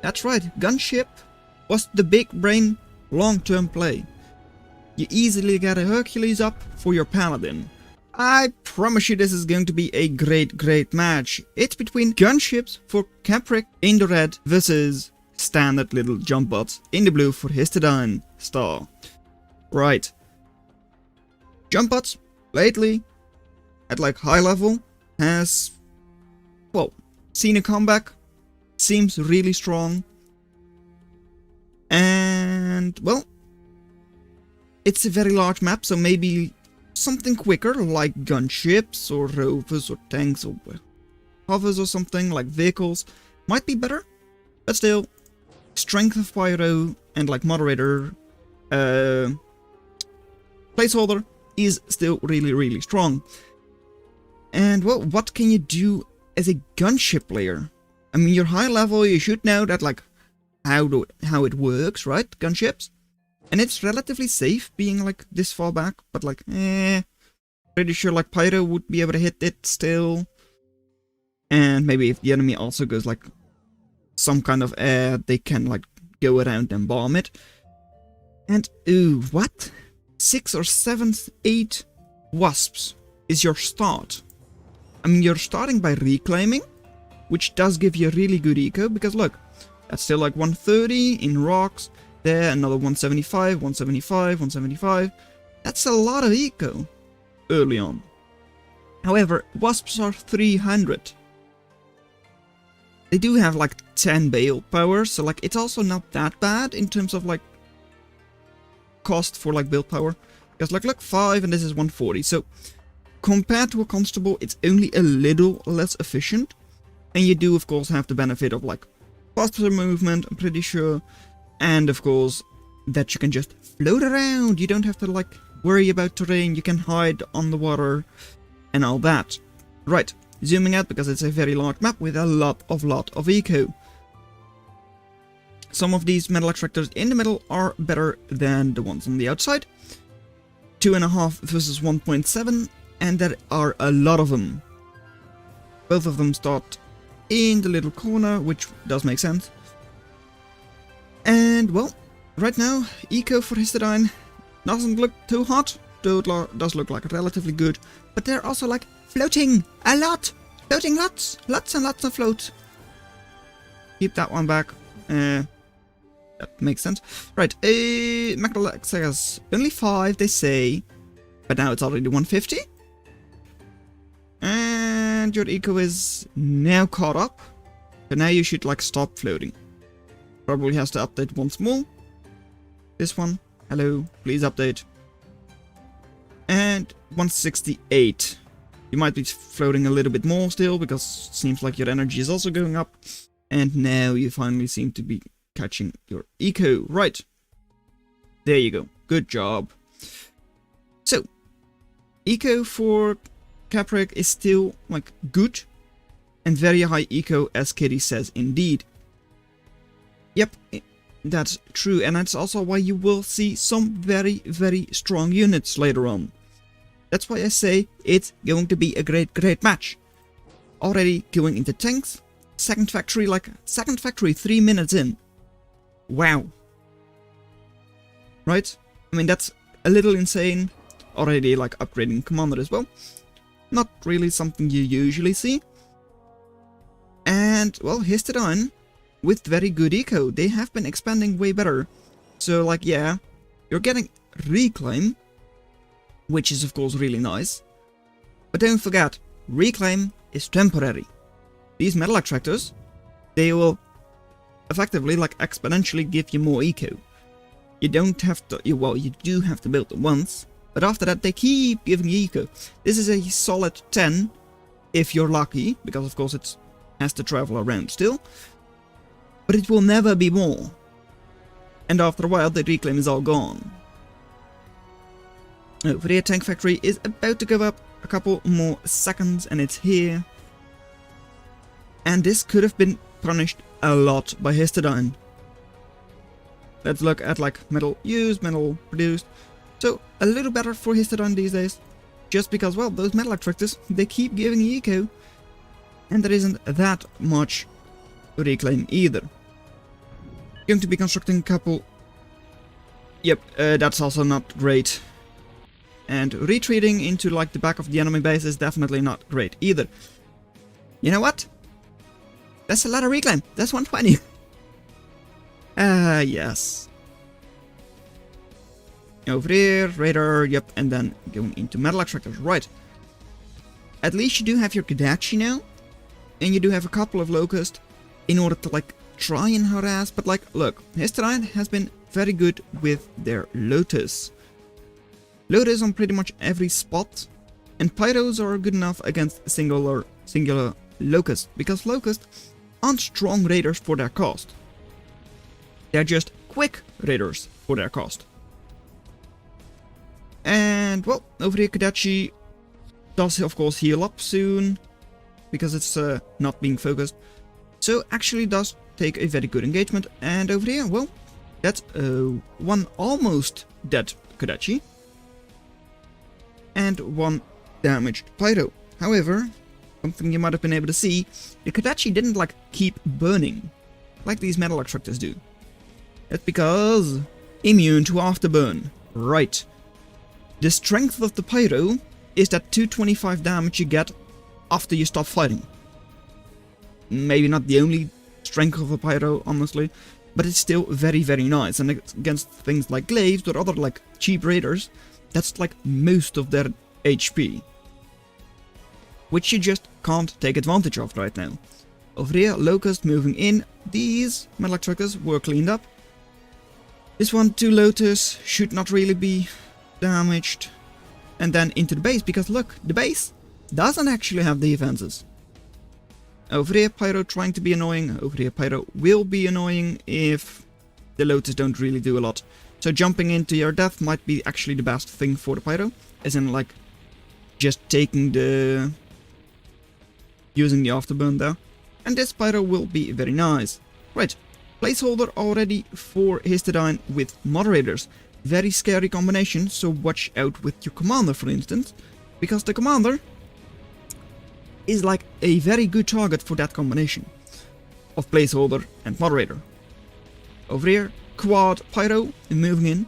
That's right, Gunship was the big brain long-term play. You easily get a Hercules up for your Paladin. I promise you this is going to be a great match. It's between Gunships for Capric in the red versus standard little jumpbots in the blue for HistidineStar. Right. Jumpbots lately at like high level has, well, seen a comeback. Seems really strong. And, well, it's a very large map, so maybe something quicker like gunships or rovers or tanks or hovers or something like vehicles might be better. But still, strength of pyro and like moderator placeholder is still really strong. And well, what can you do as a gunship player? I mean, you're high level, you should know that like how it works, right? Gunships. And it's relatively safe being like this far back, but like, pretty sure like pyro would be able to hit it still. And maybe if the enemy also goes like some kind of air, they can like go around and bomb it. And ooh, what? 6 or 7, 8 wasps is your start. I mean, you're starting by reclaiming, which does give you a really good eco, because look, that's still like 130 in rocks. There, another 175, 175, 175. That's a lot of eco early on. However, wasps are 300. They do have like 10 bale power, so like it's also not that bad in terms of like cost for like build power. Because like look, 5 and this is 140. So compared to a constable, it's only a little less efficient. And you do of course have the benefit of like faster movement, I'm pretty sure. And of course, that you can just float around. You don't have to like worry about terrain. You can hide on the water and all that. Right, zooming out because it's a very large map with a lot of eco. Some of these metal extractors in the middle are better than the ones on the outside. 2.5 versus 1.7, and there are a lot of them. Both of them start in the little corner, which does make sense. And, well, right now, eco for Histidine doesn't look too hot, though it does look like relatively good. But they're also, like, floating a lot! Floating lots and lots of float. Keep that one back. That makes sense. Right, macro says only 5, they say. But now it's already 150. And your eco is now caught up. But now you should, like, stop floating. Probably has to update once more. This one, hello, please update. And 168. You might be floating a little bit more still, because it seems like your energy is also going up. And now you finally seem to be catching your eco. Right. There you go. Good job. So, eco for Capric is still, like, good. And very high eco, as Kitty says, indeed. Yep, that's true, and that's also why you will see some very strong units later on. That's why I say it's going to be a great match. Already going into tanks, second factory 3 minutes in. Wow. Right? I mean, that's a little insane. Already like upgrading commander as well. Not really something you usually see. And, well, Histidine with very good eco. They have been expanding way better. So, like, yeah, you're getting reclaim, which is, of course, really nice. But don't forget, reclaim is temporary. These metal extractors, they will effectively, like, exponentially give you more eco. You don't have to, well, you do have to build them once, but after that, they keep giving you eco. This is a solid 10, if you're lucky, because, of course, it has to travel around still. But it will never be more. And after a while, the reclaim is all gone. Over here, Tank Factory is about to go up a couple more seconds, and it's here. And this could have been punished a lot by Histidine. Let's look at, like, metal used, metal produced. So, a little better for Histidine these days. Just because, well, those metal extractors, they keep giving eco. And there isn't that much reclaim either. Going to be constructing a couple. Yep, that's also not great. And retreating into like the back of the enemy base is definitely not great either. You know what? That's a lot of reclaim. That's 120. Yes. Over here, radar, yep, and then going into metal extractors, right. At least you do have your Kadachi now, and you do have a couple of locusts in order to like try and harass, but like, look, Histidine has been very good with their Lotus. Lotus on pretty much every spot, and Pyros are good enough against singular Locusts, because Locusts aren't strong raiders for their cost. They're just quick raiders for their cost. And, well, over here Kadachi does of course heal up soon, because it's not being focused. So actually does take a very good engagement. And over here, well, that's one almost dead Kadachi. And one damaged Pyro. However, something you might have been able to see, the Kadachi didn't like keep burning, like these metal extractors do. That's because immune to afterburn. Right. The strength of the Pyro is that 225 damage you get after you stop fighting. Maybe not the only strength of a Pyro, honestly, but it's still very, very nice. And against things like glaives or other like cheap raiders, that's like most of their HP. Which you just can't take advantage of right now. Over here, Locust moving in. These metal extractors were cleaned up. This one, 2 Lotus, should not really be damaged. And then into the base, because look, the base doesn't actually have defenses. Over here, Pyro trying to be annoying. Over here, Pyro will be annoying if the Lotus don't really do a lot. So jumping into your death might be actually the best thing for the Pyro. As in, like, just taking the... using the afterburn there. And this Pyro will be very nice. Right, placeholder already for Histidine with moderators. Very scary combination, so watch out with your commander, for instance. Because the commander is like a very good target for that combination of placeholder and moderator. Over here, quad Pyro moving in,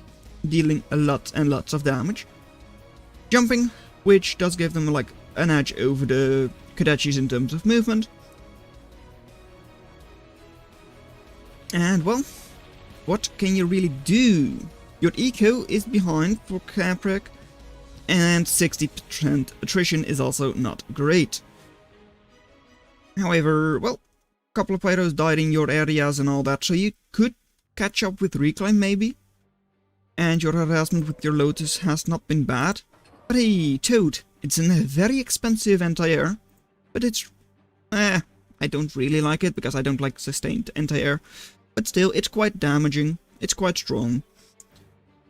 dealing a lot and lots of damage. Jumping, which does give them like an edge over the Kadachis in terms of movement. And well, what can you really do? Your eco is behind for Capric, and 60% attrition is also not great. However, well, a couple of Pyros died in your areas and all that, so you could catch up with reclaim maybe. And your harassment with your Lotus has not been bad. But hey, Toad, it's a very expensive anti-air, but it's... I don't really like it, because I don't like sustained anti-air. But still, it's quite damaging, it's quite strong.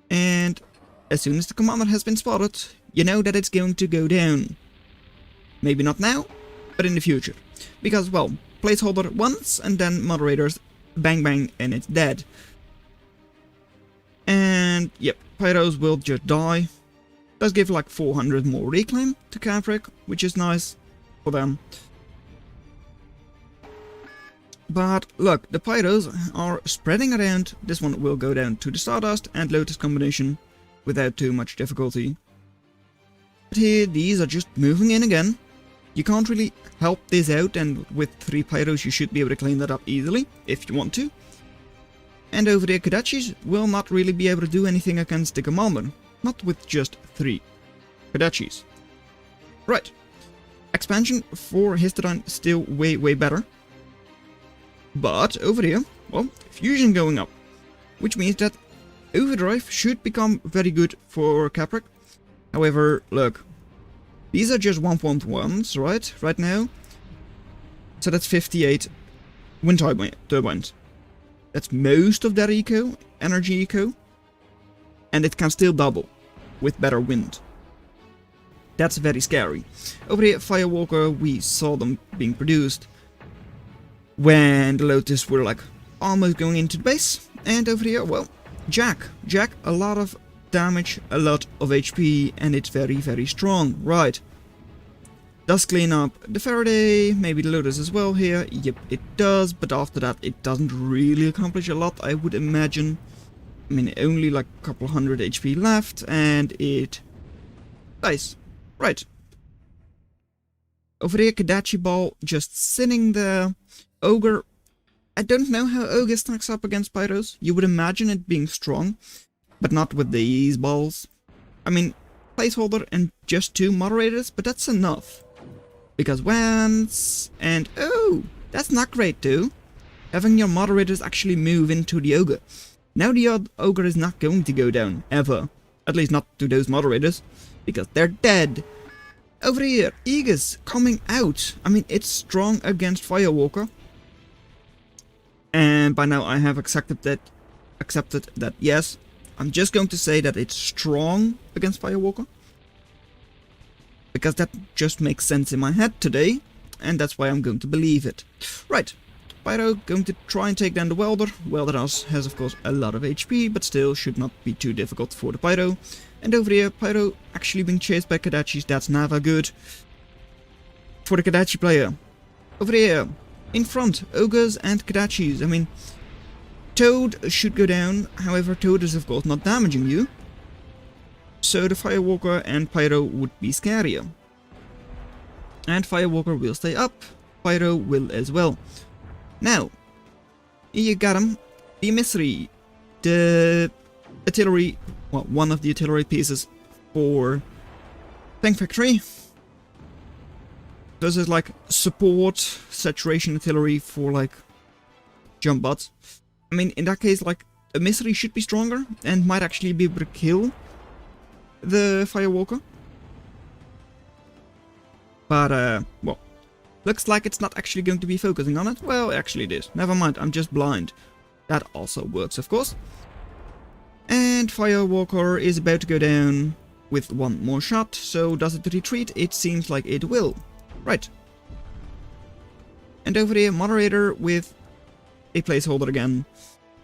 And as soon as the commander has been spotted, you know that it's going to go down. Maybe not now, but in the future. Because, well, placeholder once, and then moderators, bang bang, and it's dead. And, yep, Pyros will just die. Does give like 400 more reclaim to Capric, which is nice for them. But look, the Pyros are spreading around. This one will go down to the Stardust and Lotus combination without too much difficulty. But here, these are just moving in again. You can't really help this out, and with 3 Pyros you should be able to clean that up easily, if you want to. And over there, Kadachis will not really be able to do anything against the commander. Not with just 3 Kadachis. Right. Expansion for Histidine still way, way better. But over here, well, fusion going up. Which means that overdrive should become very good for Capric. However, look, these are just 1.1s, right now. So that's 58 wind turbines. That's most of their eco, energy eco. And it can still double with better wind. That's very scary. Over here, Firewalker, we saw them being produced when the Lotus were like almost going into the base. And over here, well, Jack, a lot of damage, a lot of HP, and it's very, very strong, right? Does clean up the Faraday, maybe the Lotus as well here. Yep, it does, but after that it doesn't really accomplish a lot, I would imagine. I mean, only like a couple hundred HP left, and it dies. Right. Over here, Kadachi Ball just sitting there. Ogre, I don't know how Ogre stacks up against Pyros. You would imagine it being strong, but not with these balls. I mean, placeholder and just 2 moderators, but that's enough. Because once, and oh, that's not great too. Having your moderators actually move into the Ogre. Now the Ogre is not going to go down, ever. At least not to those moderators, because they're dead. Over here, Aegis coming out. I mean, it's strong against Firewalker. And by now I have accepted that yes, I'm just going to say that it's strong against Firewalker. Because that just makes sense in my head today, and that's why I'm going to believe it. Right, Pyro going to try and take down the Welder. Welder has of course a lot of HP, but still should not be too difficult for the Pyro. And over here, Pyro actually being chased by Kadachis, that's never good for the Kadachi player. Over here, in front, Ogres and Kadachis. I mean, Toad should go down, however Toad is of course not damaging you. So the Firewalker and Pyro would be scarier. And Firewalker will stay up, Pyro will as well. Now, you got him, the emissary, the artillery, well, one of the artillery pieces for Tank Factory. This is like support, saturation artillery for like jumpbots. I mean, in that case, like, emissary should be stronger and might actually be able to kill the Firewalker. But, well, looks like it's not actually going to be focusing on it. Well, actually it is. Never mind, I'm just blind. That also works, of course. And Firewalker is about to go down with 1 more shot, so does it retreat? It seems like it will. Right. And over here, Moderator with a placeholder again.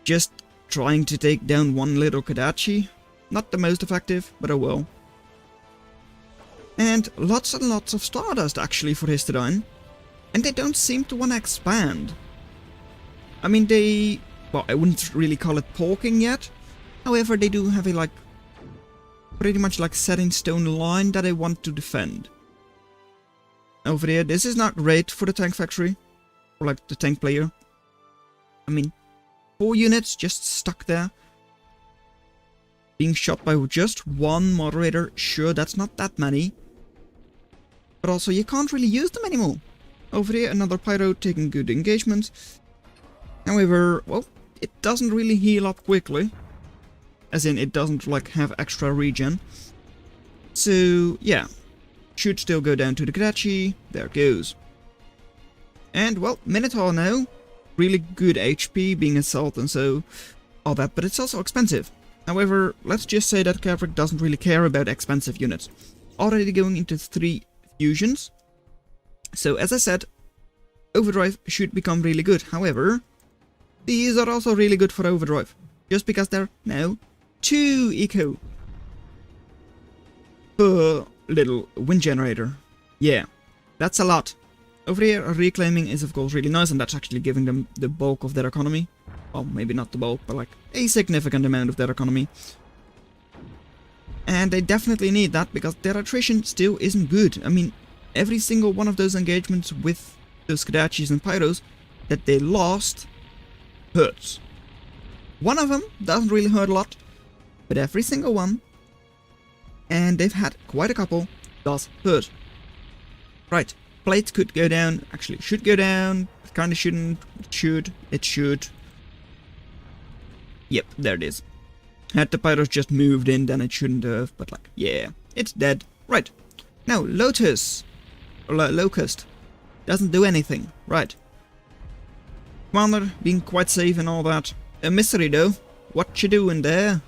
Just trying to take down one little Kadachi. Not the most effective, but oh well. And lots of Stardust actually for Histidine. And they don't seem to want to expand. I mean, they... well, I wouldn't really call it porking yet. However, they do have a, like, pretty much like set in stone line that they want to defend. Over here, this is not great for the Tank Factory. Or like the tank player. I mean, 4 units just stuck there. Being shot by just 1 moderator, sure, that's not that many. But also, you can't really use them anymore. Over here, another Pyro taking good engagement. However, well, it doesn't really heal up quickly. As in, it doesn't, like, have extra regen. So, yeah. Should still go down to the Kadachi. There it goes. And, well, Minotaur now. Really good HP, being assault and so all that, but it's also expensive. However, let's just say that Capric doesn't really care about expensive units. Already going into 3 fusions. So as I said, Overdrive should become really good. However, these are also really good for Overdrive. Just because they're now 2 eco per little wind generator. Yeah, that's a lot. Over here, reclaiming is of course really nice, and that's actually giving them the bulk of their economy. Well, maybe not the bulk, but like a significant amount of their economy. And they definitely need that, because their attrition still isn't good. I mean, every single one of those engagements with those Kadachis and Pyros that they lost hurts. One of them doesn't really hurt a lot, but every single one, and they've had quite a couple, does hurt. Right, plate could go down, actually should go down, it kinda shouldn't, it should. Yep, there it is. Had the Pyros just moved in, then it shouldn't have, but like, yeah, it's dead. Right, now Lotus, or Locust, doesn't do anything, right. Commander being quite safe and all that. Emissary though, what you doing there?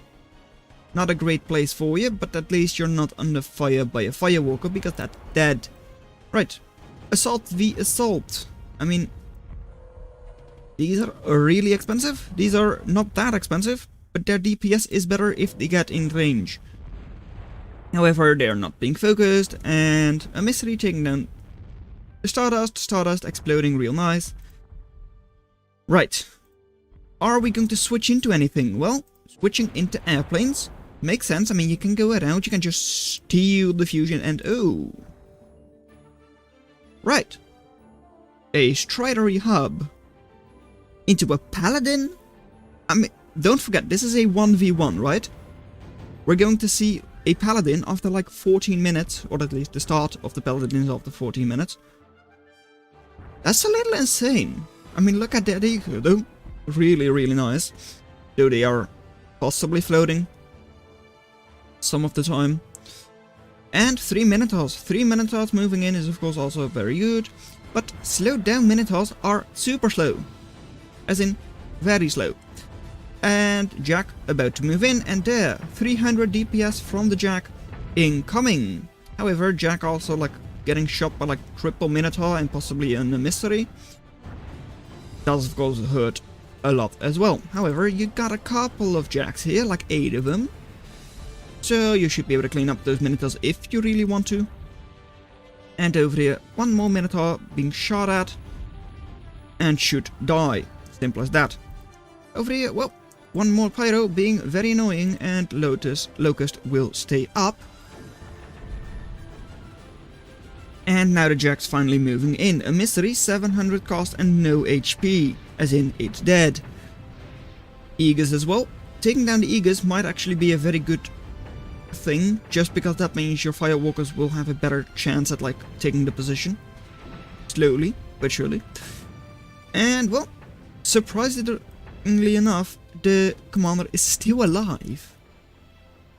Not a great place for you, but at least you're not under fire by a Firewalker, because that's dead. Right, Assault v Assault. I mean, these are really expensive. These are not that expensive, but their DPS is better if they get in range. However, they are not being focused, and Emissary taking down The Stardust exploding real nice. Right. Are we going to switch into anything? Well, switching into airplanes makes sense. I mean, you can go around, you can just steal the fusion and oh. Right. A Stridery hub into a Paladin? I mean, don't forget, this is a 1v1, right? We're going to see a Paladin after like 14 minutes, or at least the start of the Paladins after 14 minutes. That's a little insane. I mean, look at that eco, though. Really, really nice. Though they are possibly floating some of the time. And 3 Minotaurs. 3 Minotaurs moving in is of course also very good. But slowed down Minotaurs are super slow. As in, very slow. And Jack about to move in, and there, 300 DPS from the Jack incoming. However, Jack also like getting shot by like triple Minotaur and possibly a mystery. Does of course hurt a lot as well. However, you got a couple of Jacks here, like 8 of them. So you should be able to clean up those Minotaurs if you really want to. And over here, one more Minotaur being shot at and should die. Simple as that. Over here, well, one more Pyro being very annoying, and Locust will stay up. And now the Jack's finally moving in. A mystery, 700 cost and no HP, as in it's dead. Aegis as well. Taking down the Aegis might actually be a very good thing, just because that means your Firewalkers will have a better chance at like taking the position. Slowly, but surely. And well, surprisingly enough, the commander is still alive.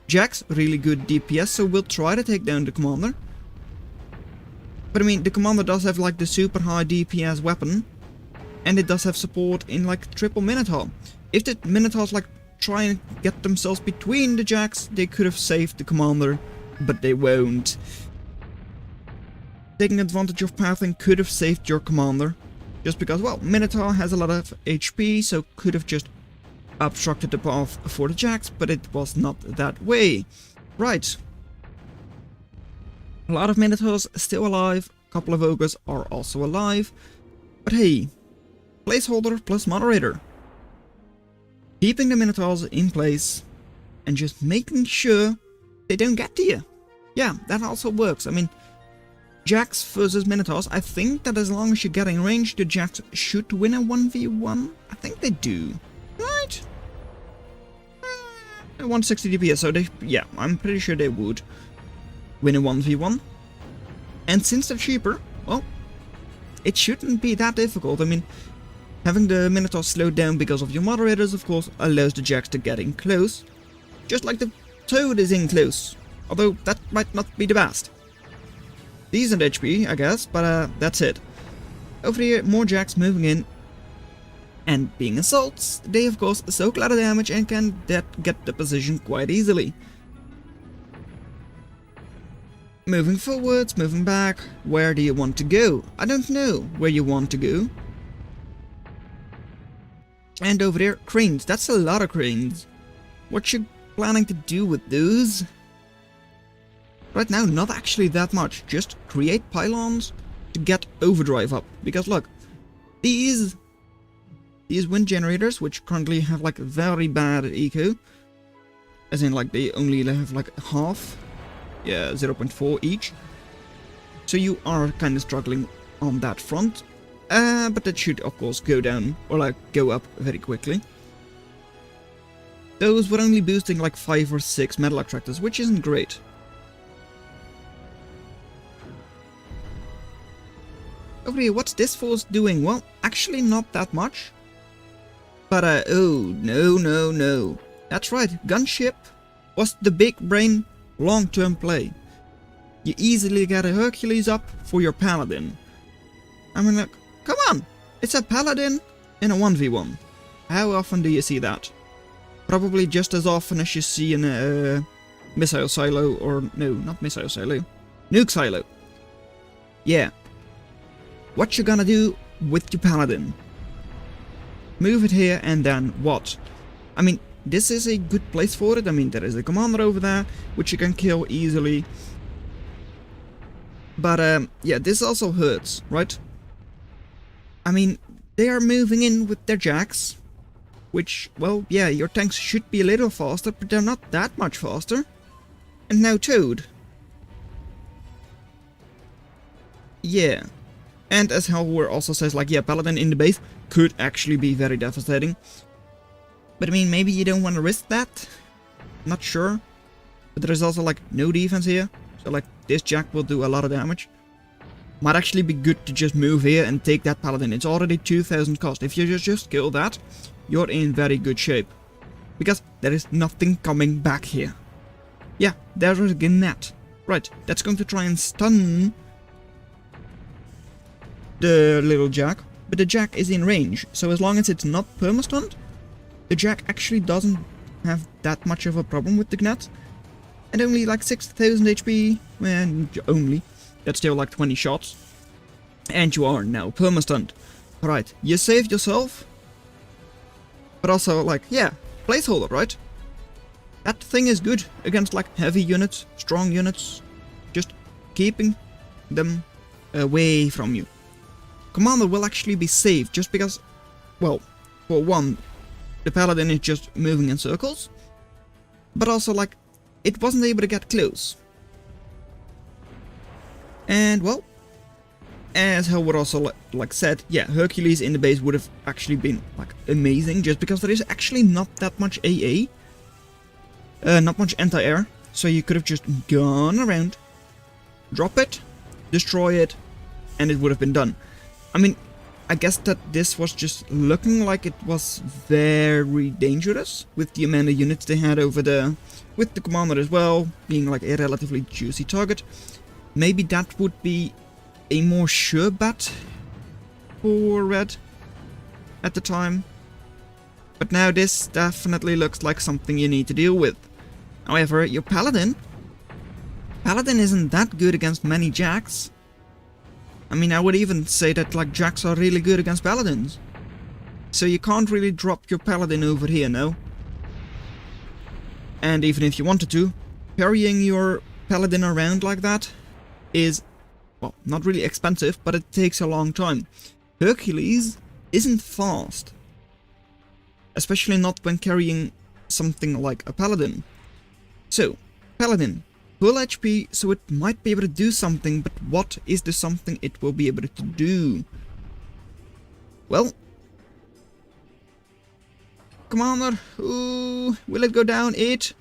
Jack's really good DPS, so we'll try to take down the commander. But I mean, the commander does have like the super high DPS weapon, and it does have support in like triple Minotaur. If the Minotaurs like try and get themselves between the Jacks, they could have saved the commander, but they won't. Taking advantage of pathing could have saved your commander, just because, well, Minotaur has a lot of HP, so could have just obstructed the path for the Jacks, but it was not that way. Right. A lot of Minotaurs still alive, a couple of Ogres are also alive, but hey, placeholder plus moderator. Keeping the Minotaurs in place and just making sure they don't get to you. Yeah, that also works. I mean, Jacks versus Minotaurs, I think that as long as you get in range, the Jacks should win a 1v1. I think they do. Right? 160 DPS, so they, yeah, I'm pretty sure they would win a 1v1. And since they're cheaper, well, it shouldn't be that difficult. I mean, having the Minotaur slowed down because of your moderators, of course, allows the Jacks to get in close. Just like the Toad is in close. Although, that might not be the best. Decent HP, I guess, but that's it. Over here, more Jacks moving in. And being assaults, they of course soak a lot of damage and can get the position quite easily. Moving forwards, moving back, where do you want to go? I don't know where you want to go. And over there, cranes, that's a lot of cranes. What you planning to do with those? Right now, not actually that much, just create pylons to get overdrive up. Because look, these wind generators, which currently have like very bad eco, as in like they only have like half, yeah, 0.4 each, so you are kind of struggling on that front, but that should of course go down, or like go up very quickly. Those were only boosting like 5 or 6 metal attractors, which isn't great. Over here, what's this force doing? Well, actually not that much. But oh, no. That's right, Gunship was the big brain long-term play. You easily get a Hercules up for your Paladin. I mean, like, come on! It's a Paladin in a 1v1. How often do you see that? Probably just as often as you see in a missile silo, or no, not missile silo, nuke silo. Yeah. What you gonna do with your Paladin? Move it here, and then what? I mean, this is a good place for it. I mean, there is a commander over there, which you can kill easily. But yeah, this also hurts, right? I mean, they are moving in with their jacks, which, well, yeah, your tanks should be a little faster, but they're not that much faster. And now Toad. Yeah. And as Hellwar also says, like, yeah, Paladin in the base could actually be very devastating. But I mean, maybe you don't want to risk that. Not sure. But there is also, like, no defense here. So, like, this jack will do a lot of damage. Might actually be good to just move here and take that Paladin. It's already 2000 cost. If you just kill that, you're in very good shape. Because there is nothing coming back here. Yeah, there is a Gnat. Right, that's going to try and stun the little jack. But the jack is in range. So as long as it's not perma-stunned, the jack actually doesn't have that much of a problem with the Gnat. And only like 6000 HP. And only. That's still like 20 shots. And you are now perma-stunned. Right, you saved yourself. But also, like, yeah, placeholder, right? That thing is good against, like, heavy units, strong units. Just keeping them away from you. Commander will actually be saved just because, well, for one, the Paladin is just moving in circles. But also, like, it wasn't able to get close. And, well, as Hellwood also like said, yeah, Hercules in the base would have actually been like amazing, just because there is actually not that much AA, not much anti-air, so you could have just gone around, drop it, destroy it, and it would have been done. I mean, I guess that this was just looking like it was very dangerous with the amount of units they had over there, with the commander as well being like a relatively juicy target. Maybe that would be a more sure bet for Red at the time. But now this definitely looks like something you need to deal with. However, your Paladin isn't that good against many jacks. I mean, I would even say that like jacks are really good against Paladins. So you can't really drop your Paladin over here, no? And even if you wanted to, carrying your Paladin around like that is, well, not really expensive, but it takes a long time. Hercules isn't fast. Especially not when carrying something like a Paladin. So, Paladin, full HP, so it might be able to do something, but what is the something it will be able to do? Well, Commander, ooh, will it go down? It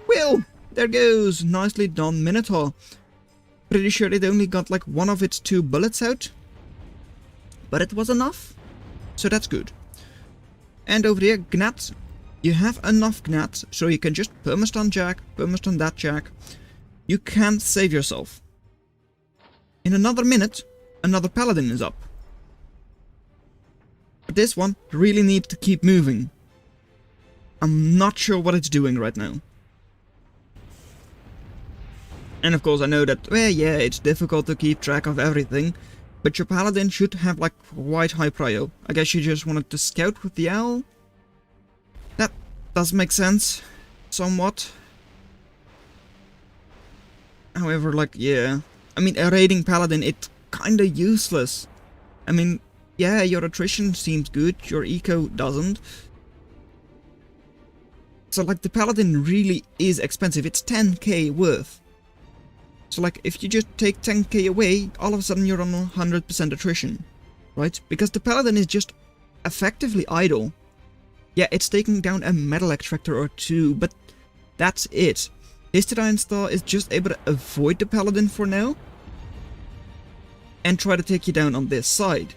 will! There goes! Nicely done, Minotaur. Pretty sure it only got like one of its 2 bullets out. But it was enough. So that's good. And over here, Gnat. You have enough Gnat, so you can just perma-stun Jack, perma-stun that Jack. You can't save yourself. In another minute, another Paladin is up. But this one really needs to keep moving. I'm not sure what it's doing right now. And of course I know that, well, yeah, it's difficult to keep track of everything, but your Paladin should have like quite high prio. I guess you just wanted to scout with the owl? That does make sense, somewhat. However, like, yeah, I mean, a raiding Paladin, it's kinda useless. I mean, yeah, your attrition seems good, your eco doesn't. So like, the Paladin really is expensive, it's 10k worth. So like, if you just take 10k away, all of a sudden you're on 100% attrition, right? Because the Paladin is just effectively idle. Yeah, it's taking down a metal extractor or 2, but that's it. HistidineStar is just able to avoid the Paladin for now, and try to take you down on this side.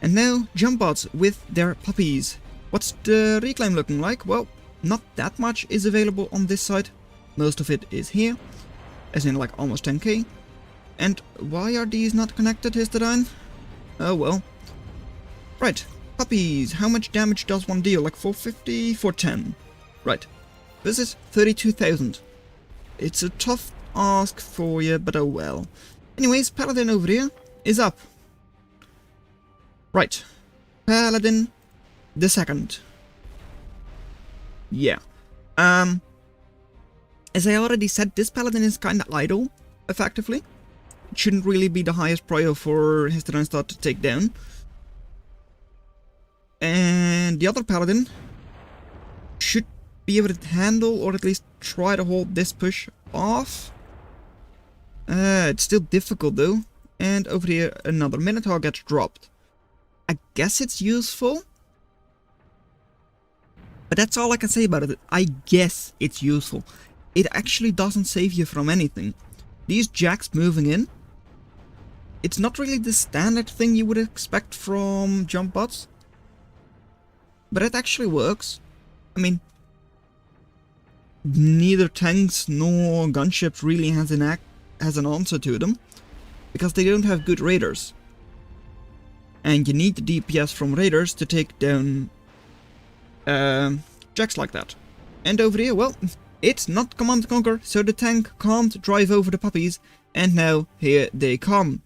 And now, jumpbots with their puppies. What's the reclaim looking like? Well, not that much is available on this side. Most of it is here. As in like almost 10k. And why are these not connected, Histidine? Oh well. Right, puppies. How much damage does one deal? Like 450? 410. Right. This is 32,000. It's a tough ask for you, but oh well. Anyways, Paladin over here is up. Right. Paladin the second. Yeah. As I already said, this Paladin is kinda idle. effectively. It shouldn't really be the highest prio for HistidineStar to take down. And the other Paladin should be able to handle, or at least try to hold this push off. It's still difficult though. And over here another Minotaur gets dropped. I guess it's useful. But that's all I can say about it. I guess it's useful. It actually doesn't save you from anything. These jacks moving in, it's not really the standard thing you would expect from jumpbots. But it actually works. I mean, neither tanks nor gunships really has an answer to them, because they don't have good raiders. And you need the DPS from raiders to take down jacks like that. And over here, well, it's not Command & Conquer, so the tank can't drive over the puppies, and now here they come.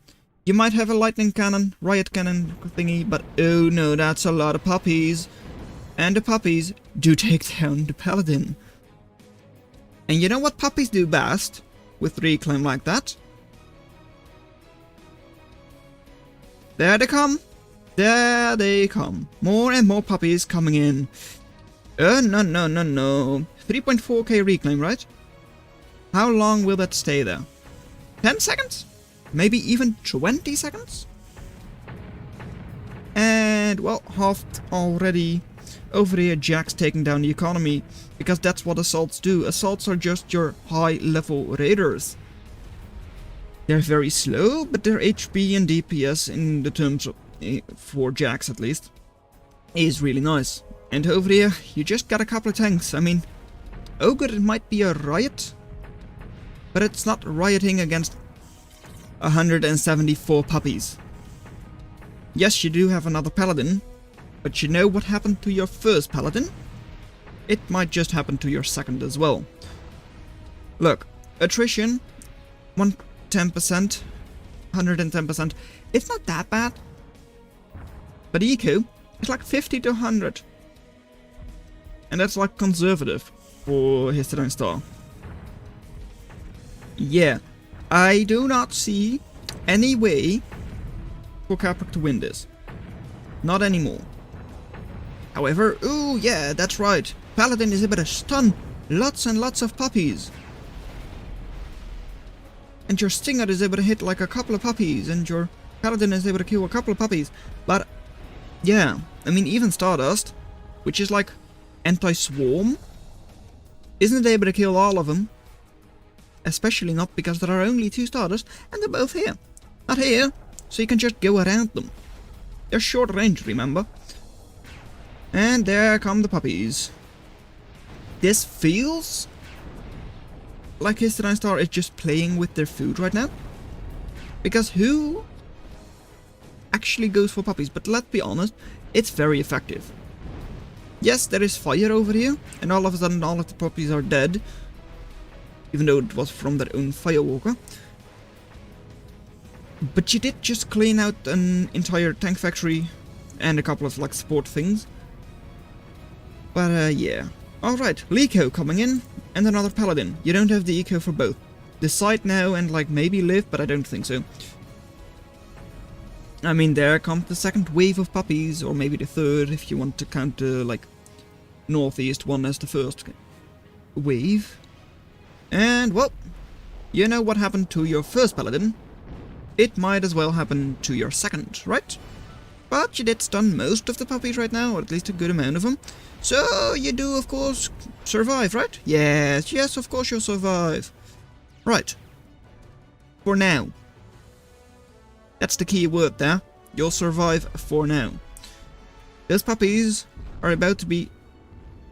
You might have a lightning cannon, riot cannon thingy, but oh no, that's a lot of puppies. And the puppies do take down the Paladin. And you know what puppies do best with reclaim like that? There they come. There they come. More and more puppies coming in. No. 3.4k reclaim, right? How long will that stay there? 10 seconds? Maybe even 20 seconds? And, well, halved already. Over here, Jack's taking down the economy, because that's what assaults do. Assaults are just your high-level raiders. They're very slow, but their HP and DPS, in the terms of, for Jacks at least, is really nice. And over here, you just got a couple of tanks. I mean, Ogre, it might be a riot, but it's not rioting against 174 puppies. Yes, you do have another Paladin, but you know what happened to your first Paladin? It might just happen to your second as well. Look, attrition, 110%, 110%, it's not that bad. But eco, it's like 50 to 100. And that's like conservative for HistidineStar. Yeah, I do not see any way for Capric to win this. Not anymore. However, ooh yeah, that's right. Paladin is able to stun lots and lots of puppies. And your Stinger is able to hit like a couple of puppies, and your Paladin is able to kill a couple of puppies. But yeah, I mean, even Stardust, which is like anti-swarm, isn't able to kill all of them. Especially not because there are only 2 Stardust, and they're both here. Not here, so you can just go around them. They're short range, remember? And there come the puppies. This feels like HistidineStar is just playing with their food right now. Because who actually goes for puppies? But let's be honest, it's very effective. Yes, there is fire over here, and all of a sudden all of the puppies are dead. Even though it was from their own firewalker. But you did just clean out an entire tank factory and a couple of like support things. But yeah. Alright, Leco coming in, and another Paladin. You don't have the eco for both. Decide now and like maybe live, but I don't think so. I mean, there comes the second wave of puppies, or maybe the third if you want to count the like northeast one as the first wave. And well, you know what happened to your first Paladin. It might as well happen to your second, right? But you did stun most of the puppies right now, or at least a good amount of them. So you do, of course, survive, right? Yes, of course you'll survive. Right. For now. That's the key word there. You'll survive for now. Those puppies are about to be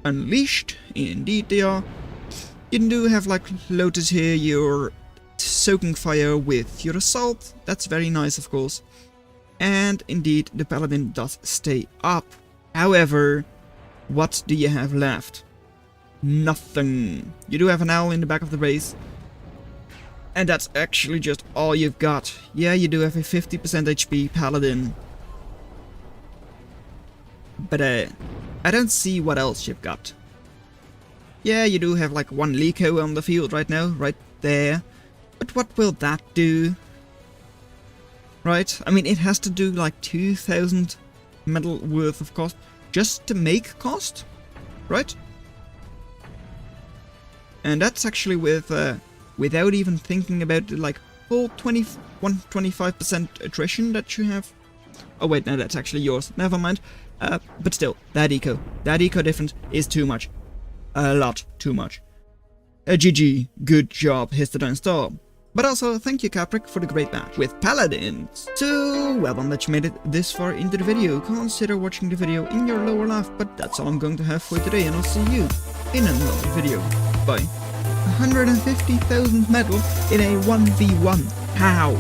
unleashed. Indeed they are. You do have like Lotus here, you're soaking fire with your assault. That's very nice, of course. And indeed, the Paladin does stay up. However, what do you have left? Nothing. You do have an owl in the back of the base. And that's actually just all you've got. Yeah, you do have a 50% HP Paladin. But I don't see what else you've got. Yeah, you do have like one Leco on the field right now, right there. But what will that do? Right? I mean, it has to do like 2,000 metal worth of cost just to make cost, right? And that's actually with without even thinking about the like whole 25% attrition that you have. Oh wait, no, that's actually yours. Never mind. But still, that eco difference is too much. A lot too much. GG, good job, HistidineStar. But also, thank you Capric for the great match with Paladins. So, well done that you made it this far into the video. Consider watching the video in your lower left, but that's all I'm going to have for today, and I'll see you in another video. Bye. 150,000 metal in a 1v1. How?